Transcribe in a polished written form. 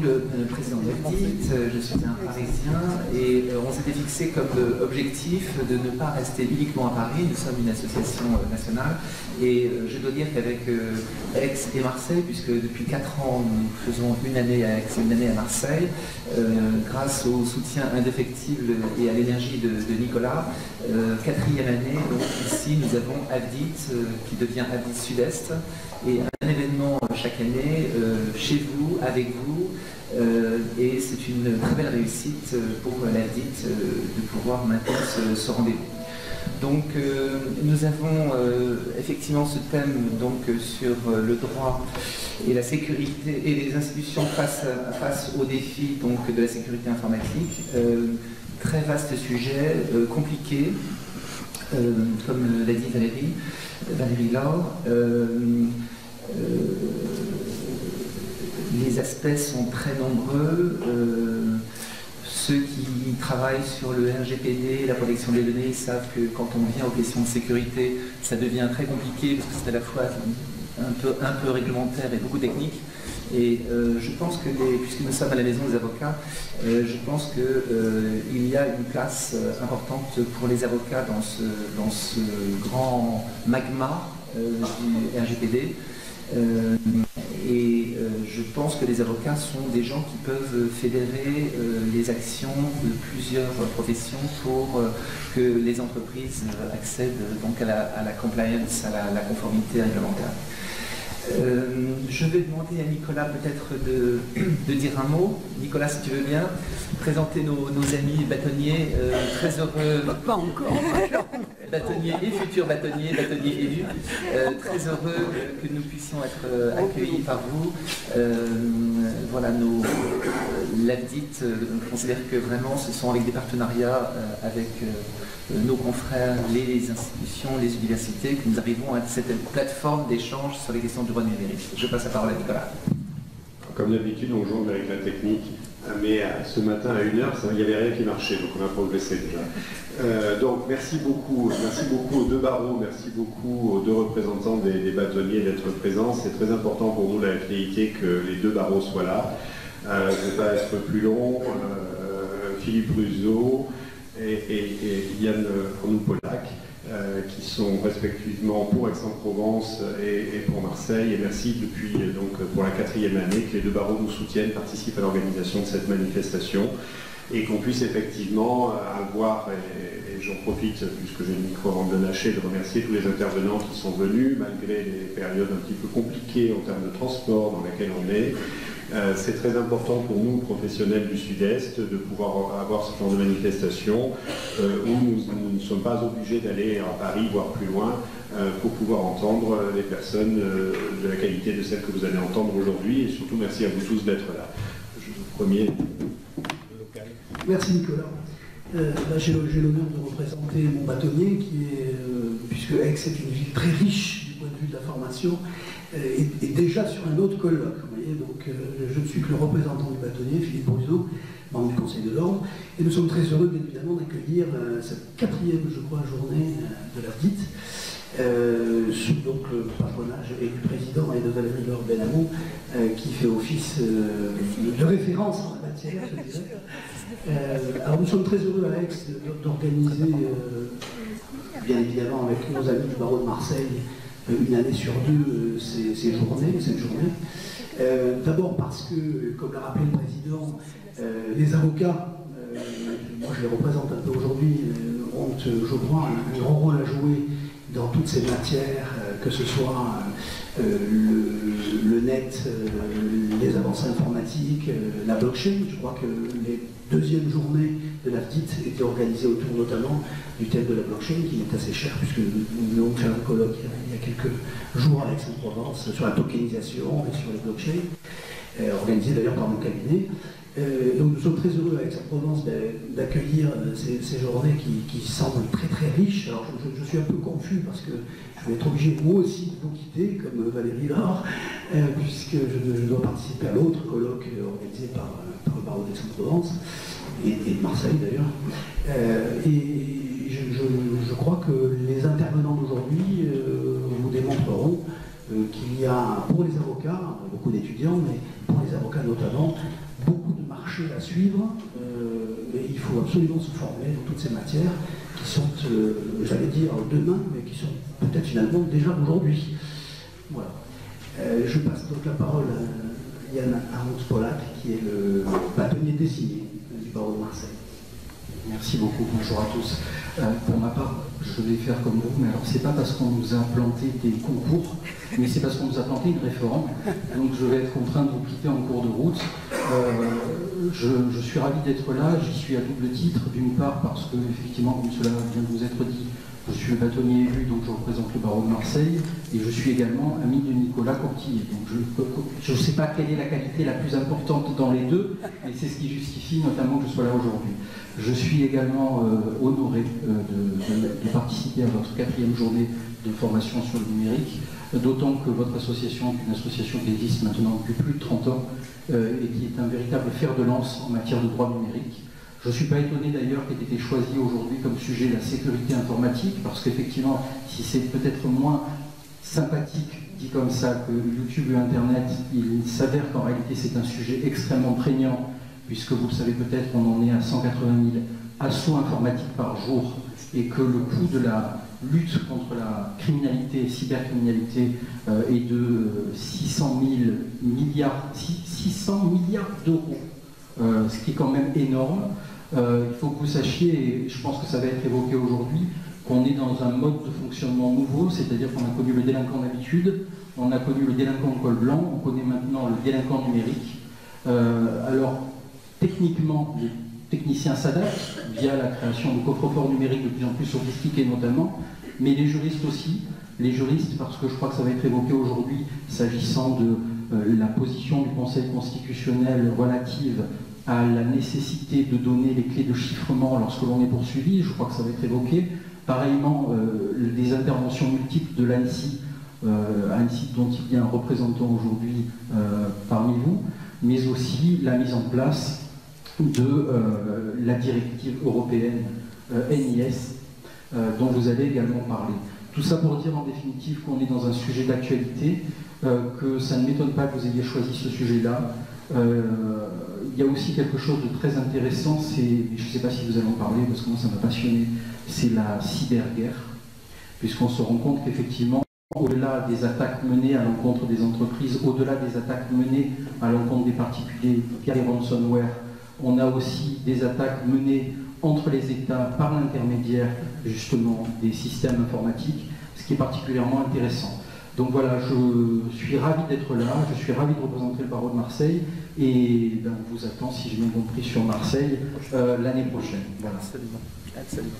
le président de l'AFDIT, je suis un Parisien et on s'était fixé comme objectif de ne pas rester uniquement à Paris. Nous sommes une association nationale et je dois dire qu'avec Aix et Marseille, puisque depuis 4 ans nous faisons une année à Aix et une année à Marseille, grâce au soutien indéfectible et à l'énergie de Nicolas, 4e année, donc ici nous avons AFDIT qui devient AFDIT Sud-Est et un événement chaque année chez vous, avec vous, et c'est une très belle réussite pour l'AFDIT de pouvoir maintenir ce rendez-vous. Donc nous avons effectivement ce thème donc, sur le droit et la sécurité et les institutions face aux défis donc, de la sécurité informatique. Très vaste sujet, compliqué, comme l'a dit Valérie Laure. Les aspects sont très nombreux. Ceux qui travaillent sur le RGPD, la protection des données, savent que quand on vient aux questions de sécurité, ça devient très compliqué parce que c'est à la fois un peu réglementaire et beaucoup technique. Et je pense que, puisque nous sommes à la maison des avocats, je pense qu'il y a une place importante pour les avocats dans ce grand magma du RGPD. Et je pense que les avocats sont des gens qui peuvent fédérer les actions de plusieurs professions pour que les entreprises accèdent donc à la compliance, à la conformité réglementaire. Je vais demander à Nicolas peut-être de dire un mot. Nicolas, si tu veux bien, présenter nos amis bâtonniers, très heureux. Pas encore. Bâtonniers et futurs bâtonniers élus, très heureux que nous puissions être accueillis par vous. Voilà, l'AFDIT considère que vraiment ce sont avec des partenariats avec nos confrères, les institutions, les universités, que nous arrivons à cette plateforme d'échange sur les questions du droit numérique. Je passe la parole à Nicolas. Comme d'habitude, on jongle avec la technique, mais ce matin à 1h, il n'y avait rien qui marchait, donc on a progressé déjà. Donc merci beaucoup aux deux barreaux, merci beaucoup aux deux représentants des bâtonniers d'être présents. C'est très important pour nous, la FDIT, que les deux barreaux soient là. Je ne vais pas être plus long. Philippe Ruzeau et Yann Arnoux-Polac, qui sont respectivement pour Aix-en-Provence et pour Marseille. Et merci depuis donc pour la 4e année que les deux barreaux nous soutiennent, participent à l'organisation de cette manifestation et qu'on puisse effectivement avoir, et j'en profite puisque j'ai le micro avant de le lâcher, de remercier tous les intervenants qui sont venus malgré les périodes un petit peu compliquées en termes de transport dans lesquelles on est. C'est très important pour nous, professionnels du Sud-Est, de pouvoir avoir ce genre de manifestation où nous ne sommes pas obligés d'aller à Paris, voire plus loin, pour pouvoir entendre les personnes de la qualité de celles que vous allez entendre aujourd'hui. Et surtout, merci à vous tous d'être là. Premier local. Merci Nicolas. J'ai l'honneur de représenter mon bâtonnier, puisque Aix est une ville très riche du point de vue de la formation, et déjà sur un autre colloque. Donc, je ne suis que le représentant du bâtonnier, Philippe Bruzeau, membre du Conseil de l'Ordre, et nous sommes très heureux, bien évidemment, d'accueillir cette 4e, je crois, journée de l'AFDIT, sous donc le patronage et du président et de Valérie Laure Benamou, qui fait office de référence en la matière, je dirais. Alors, nous sommes très heureux à Aix d'organiser, bien évidemment, avec nos amis du barreau de Marseille, une année sur deux cette journée. D'abord parce que, comme l'a rappelé le président, les avocats, moi je les représente un peu aujourd'hui, ont, je crois, un grand rôle à jouer dans toutes ces matières, que ce soit le net, les avancées informatiques, la blockchain. Je crois que les 2e journées de l'AFDIT étaient organisées autour notamment du thème de la blockchain, qui est assez cher, puisque nous avons fait un colloque il y a quelques jours à Aix-en-Provence sur la tokenisation et sur les blockchains, organisé d'ailleurs par mon cabinet. Donc nous sommes très heureux à Aix-en-Provence d'accueillir ces journées qui semblent très très riches. Alors je suis un peu confus parce que je vais être obligé moi aussi de vous quitter, comme Valérie Laure, puisque je dois participer à l'autre colloque organisé par le barreau d'Aix-en-Provence et de Marseille d'ailleurs. Et je crois que les intervenants d'aujourd'hui vous démontreront qu'il y a pour les avocats, beaucoup d'étudiants, mais pour les avocats notamment, marché à suivre, et il faut absolument se former dans toutes ces matières qui sont, j'allais dire demain, mais qui sont peut-être finalement déjà aujourd'hui. Voilà. Je passe donc la parole à Yann Arnold-Polak, qui est le bâtonnier désigné du barreau de Marseille. Merci beaucoup, bonjour à tous. Pour ma part, je vais faire comme vous, mais alors c'est pas parce qu'on nous a planté des concours, mais c'est parce qu'on nous a planté une réforme. Donc je vais être contraint de vous quitter en cours de route. Je suis ravi d'être là, j'y suis à double titre, d'une part parce que, effectivement, comme cela vient de vous être dit, je suis le bâtonnier élu, donc je représente le barreau de Marseille, et je suis également ami de Nicolas Courtillet. Donc je ne sais pas quelle est la qualité la plus importante dans les deux, mais c'est ce qui justifie notamment que je sois là aujourd'hui. Je suis également honoré de participer à votre 4e journée de formation sur le numérique, d'autant que votre association est une association qui existe maintenant depuis plus de 30 ans et qui est un véritable fer de lance en matière de droit numérique. Je ne suis pas étonné d'ailleurs qu'ait été choisi aujourd'hui comme sujet la sécurité informatique, parce qu'effectivement, si c'est peut-être moins sympathique dit comme ça que YouTube et Internet, il s'avère qu'en réalité c'est un sujet extrêmement prégnant, puisque vous le savez peut-être, on en est à 180 000 assauts informatiques par jour, et que le coût de la lutte contre la criminalité, cybercriminalité, est de 600 milliards d'euros, ce qui est quand même énorme. Il faut que vous sachiez, et je pense que ça va être évoqué aujourd'hui, qu'on est dans un mode de fonctionnement nouveau, c'est-à-dire qu'on a connu le délinquant d'habitude, on a connu le délinquant en col blanc, on connaît maintenant le délinquant numérique. Alors, techniquement, les techniciens s'adaptent via la création de coffres-forts numériques de plus en plus sophistiqués notamment, mais les juristes aussi. Les juristes, parce que je crois que ça va être évoqué aujourd'hui, s'agissant de la position du Conseil constitutionnel relative à la nécessité de donner les clés de chiffrement lorsque l'on est poursuivi, je crois que ça va être évoqué. Pareillement, des interventions multiples de l'ANSSI, ANSSI dont il y a un représentant aujourd'hui parmi vous, mais aussi la mise en place de la directive européenne NIS, dont vous allez également parler. Tout ça pour dire en définitive qu'on est dans un sujet d'actualité, que ça ne m'étonne pas que vous ayez choisi ce sujet-là. Il y a aussi quelque chose de très intéressant, je ne sais pas si vous allez en parler parce que moi ça m'a passionné, c'est la cyberguerre, puisqu'on se rend compte qu'effectivement, au-delà des attaques menées à l'encontre des entreprises, au-delà des attaques menées à l'encontre des particuliers, via les ransomware, on a aussi des attaques menées entre les États par l'intermédiaire justement des systèmes informatiques, ce qui est particulièrement intéressant. Donc voilà, je suis ravi d'être là, je suis ravi de représenter le barreau de Marseille et ben, on vous attend, si j'ai bien compris, sur Marseille l'année prochaine. Voilà. Absolument. Absolument.